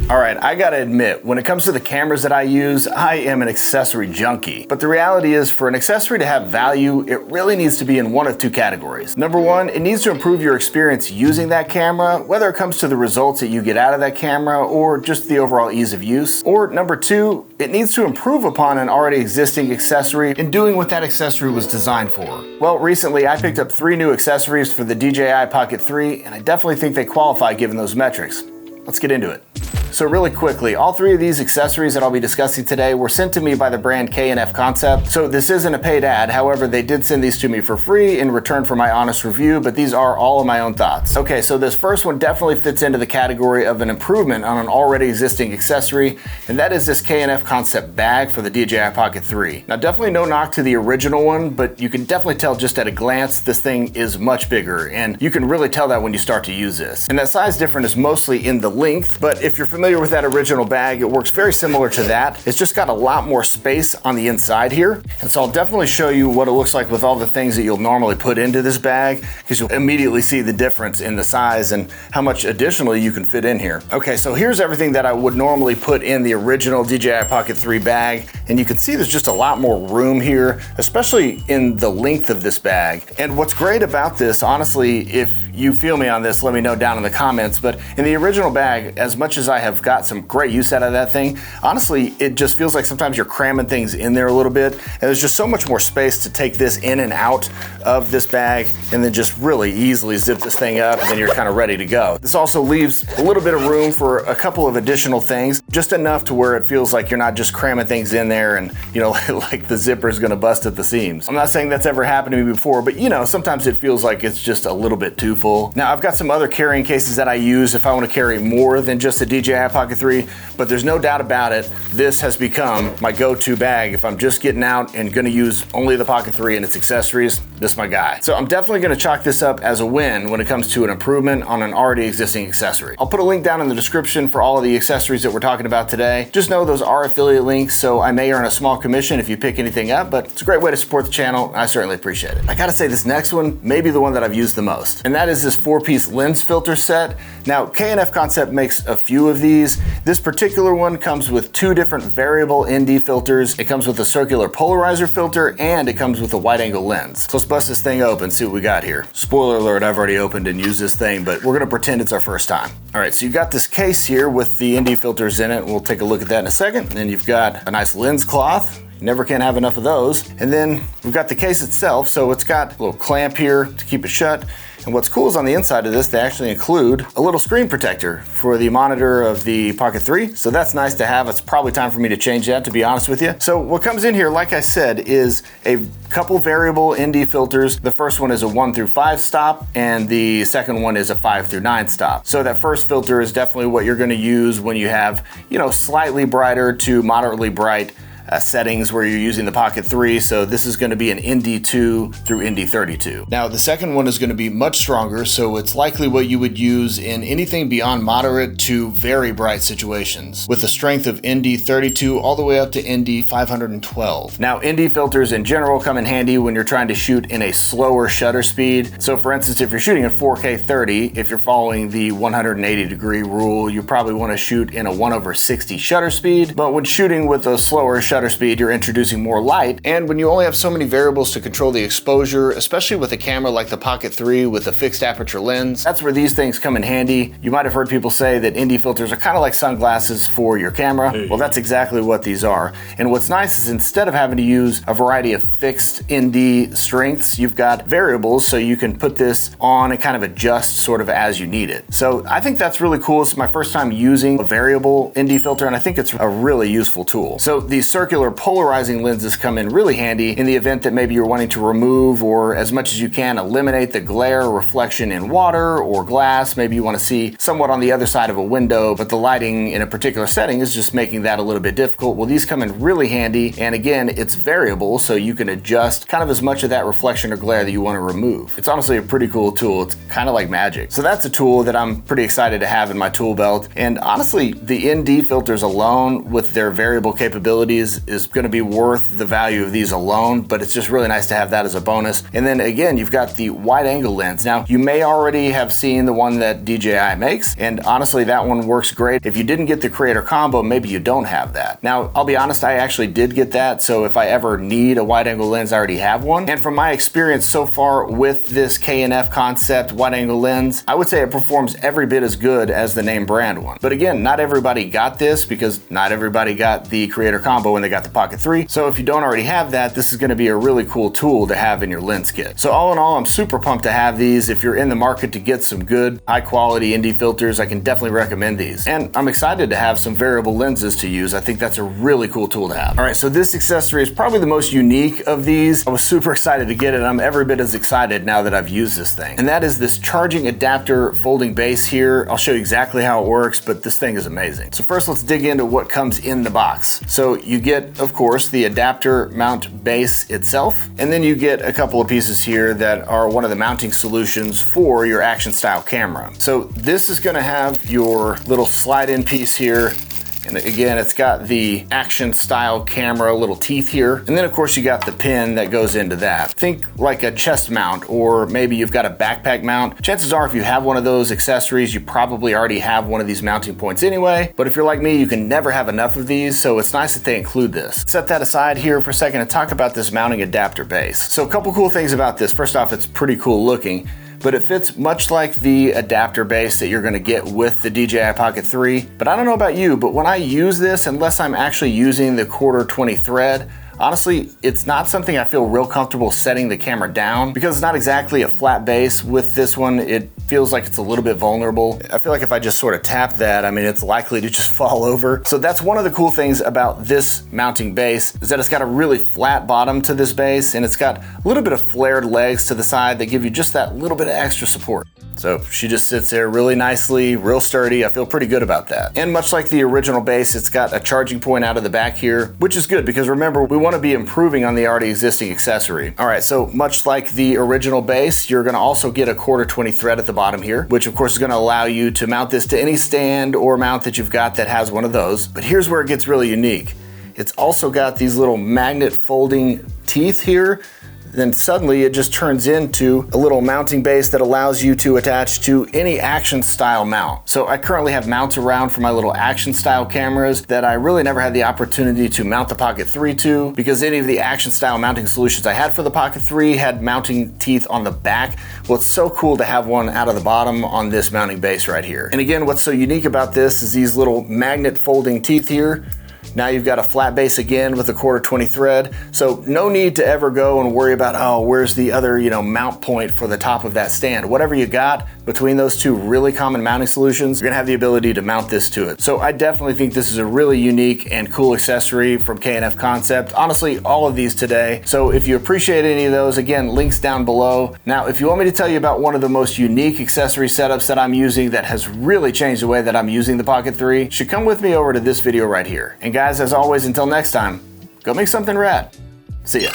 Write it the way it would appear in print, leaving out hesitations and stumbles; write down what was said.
All right, I gotta admit, when it comes to the cameras that I use, I am an accessory junkie. But the reality is, for an accessory to have value, it really needs to be in one of two categories. Number one, it needs to improve your experience using that camera, whether it comes to the results that you get out of that camera or just the overall ease of use. Or number two, it needs to improve upon an already existing accessory in doing what that accessory was designed for. Well, recently I picked up 3 new accessories for the DJI Pocket 3, and I definitely think they qualify given those metrics. Let's get into it. So really quickly, all 3 of these accessories that I'll be discussing today were sent to me by the brand K&F Concept. So this isn't a paid ad, however, they did send these to me for free in return for my honest review, but these are all of my own thoughts. Okay, so this first one definitely fits into the category of an improvement on an already existing accessory, and that is this K&F Concept bag for the DJI Pocket 3. Now definitely no knock to the original one, but you can definitely tell just at a glance this thing is much bigger, and you can really tell that when you start to use this. And that size difference is mostly in the length, but if you're familiar with that original bag, it works very similar to that. It's just got a lot more space on the inside here. And so I'll definitely show you what it looks like with all the things that you'll normally put into this bag, because you'll immediately see the difference in the size and how much additionally you can fit in here. Okay, so here's everything that I would normally put in the original DJI Pocket 3 bag. And you can see there's just a lot more room here, especially in the length of this bag. And what's great about this, honestly, if you feel me on this, let me know down in the comments, but in the original bag, as much as I have got some great use out of that thing, honestly, it just feels like sometimes you're cramming things in there a little bit, and there's just so much more space to take this in and out of this bag and then just really easily zip this thing up, and then you're kind of ready to go. This also leaves a little bit of room for a couple of additional things, just enough to where it feels like you're not just cramming things in there and, you know, like the zipper is gonna bust at the seams. I'm not saying that's ever happened to me before, but you know, sometimes it feels like it's just a little bit too full. Now, I've got some other carrying cases that I use if I want to carry more than just the DJI Pocket 3, but there's no doubt about it, this has become my go-to bag. If I'm just getting out and gonna use only the Pocket 3 and its accessories, this is my guy. So I'm definitely gonna chalk this up as a win when it comes to an improvement on an already existing accessory. I'll put a link down in the description for all of the accessories that we're talking about today. Just know those are affiliate links, so I may earn a small commission if you pick anything up, but it's a great way to support the channel. I certainly appreciate it. I gotta say, this next one may be the one that I've used the most, and that is this 4-piece lens filter set. Now, K&F Concept makes a few of these. This particular one comes with 2 different variable ND filters. It comes with a circular polarizer filter, and it comes with a wide angle lens. So let's bust this thing open, see what we got here. Spoiler alert, I've already opened and used this thing, but we're gonna pretend it's our first time. All right, so you've got this case here with the ND filters in it. We'll take a look at that in a second. And then you've got a nice lens cloth. Never can have enough of those. And then we've got the case itself. So it's got a little clamp here to keep it shut. And what's cool is on the inside of this, they actually include a little screen protector for the monitor of the Pocket 3. So that's nice to have. It's probably time for me to change that, to be honest with you. So what comes in here, like I said, is a couple variable ND filters. The first one is a 1 through 5 stop, and the second one is a 5 through 9 stop. So that first filter is definitely what you're gonna use when you have, you know, slightly brighter to moderately bright settings where you're using the Pocket 3, so this is going to be an ND2 through ND32. Now the second one is going to be much stronger, so it's likely what you would use in anything beyond moderate to very bright situations, with a strength of ND32 all the way up to ND512. Now ND filters in general come in handy when you're trying to shoot in a slower shutter speed. So for instance, if you're shooting at 4K 30, if you're following the 180-degree rule, you probably want to shoot in a 1/60 shutter speed, but when shooting with a slower shutter speed, you're introducing more light, and when you only have so many variables to control the exposure, especially with a camera like the Pocket 3 with a fixed aperture lens, that's where these things come in handy. You might have heard people say that ND filters are kind of like sunglasses for your camera. Well, that's exactly what these are. And what's nice is instead of having to use a variety of fixed ND strengths, you've got variables, so you can put this on and kind of adjust sort of as you need it. So I think that's really cool. It's my first time using a variable ND filter, and I think it's a really useful tool. So these circular polarizing lenses come in really handy in the event that maybe you're wanting to remove, or as much as you can, eliminate the glare or reflection in water or glass. Maybe you want to see somewhat on the other side of a window, but the lighting in a particular setting is just making that a little bit difficult. Well, these come in really handy, and again, it's variable, so you can adjust kind of as much of that reflection or glare that you want to remove. It's honestly a pretty cool tool. It's kind of like magic. So that's a tool that I'm pretty excited to have in my tool belt. And honestly, the ND filters alone with their variable capabilities is gonna be worth the value of these alone, but it's just really nice to have that as a bonus. And then again, you've got the wide angle lens. Now, you may already have seen the one that DJI makes, and honestly, that one works great. If you didn't get the creator combo, maybe you don't have that. Now, I'll be honest, I actually did get that, so if I ever need a wide angle lens, I already have one. And from my experience so far with this K&F Concept wide angle lens, I would say it performs every bit as good as the name brand one. But again, not everybody got this because not everybody got the creator combo when they got the Pocket 3. So if you don't already have that, this is gonna be a really cool tool to have in your lens kit. So all in all, I'm super pumped to have these. If you're in the market to get some good, high quality ND filters, I can definitely recommend these. And I'm excited to have some variable lenses to use. I think that's a really cool tool to have. All right, so this accessory is probably the most unique of these. I was super excited to get it. I'm every bit as excited now that I've used this thing. And that is this charging adapter folding base here. I'll show you exactly how it works, but this thing is amazing. So first, let's dig into what comes in the box. So you get, of course, the adapter mount base itself, and then you get a couple of pieces here that are one of the mounting solutions for your action style camera. So this is gonna have your little slide in piece here. And again, it's got the action style camera little teeth here. And then of course you got the pin that goes into that. Think like a chest mount, or maybe you've got a backpack mount. Chances are if you have one of those accessories, you probably already have one of these mounting points anyway. But if you're like me, you can never have enough of these, so it's nice that they include this. Set that aside here for a second and talk about this mounting adapter base. So a couple cool things about this. First off, it's pretty cool looking, but it fits much like the adapter base that you're gonna get with the DJI Pocket 3. But I don't know about you, but when I use this, unless I'm actually using the 1/4 20 thread, honestly, it's not something I feel real comfortable setting the camera down because it's not exactly a flat base. With this one, it feels like it's a little bit vulnerable. I feel like if I just sort of tap that, I mean, it's likely to just fall over. So that's one of the cool things about this mounting base, is that it's got a really flat bottom to this base, and it's got a little bit of flared legs to the side that give you just that little bit of extra support. So she just sits there really nicely, real sturdy. I feel pretty good about that. And much like the original base, it's got a charging point out of the back here, which is good because remember, we want to be improving on the already existing accessory. All right, so much like the original base, you're going to also get a 1/4 20 thread at the bottom here, which of course is going to allow you to mount this to any stand or mount that you've got that has one of those. But here's where it gets really unique. It's also got these little magnet folding teeth here. Then suddenly it just turns into a little mounting base that allows you to attach to any action style mount. So I currently have mounts around for my little action style cameras that I really never had the opportunity to mount the Pocket 3 to, because any of the action style mounting solutions I had for the Pocket 3 had mounting teeth on the back. Well, it's so cool to have one out of the bottom on this mounting base right here. And again, what's so unique about this is these little magnet folding teeth here. Now you've got a flat base again with a 1/4 20 thread. So no need to ever go and worry about, oh, where's the other, mount point for the top of that stand. Whatever you got between those two really common mounting solutions, you're gonna have the ability to mount this to it. So I definitely think this is a really unique and cool accessory from K&F Concept. Honestly, all of these today. So if you appreciate any of those, again, links down below. Now, if you want me to tell you about one of the most unique accessory setups that I'm using that has really changed the way that I'm using the Pocket 3, you should come with me over to this video right here. And guys, as always, until next time, go make something rad. See ya.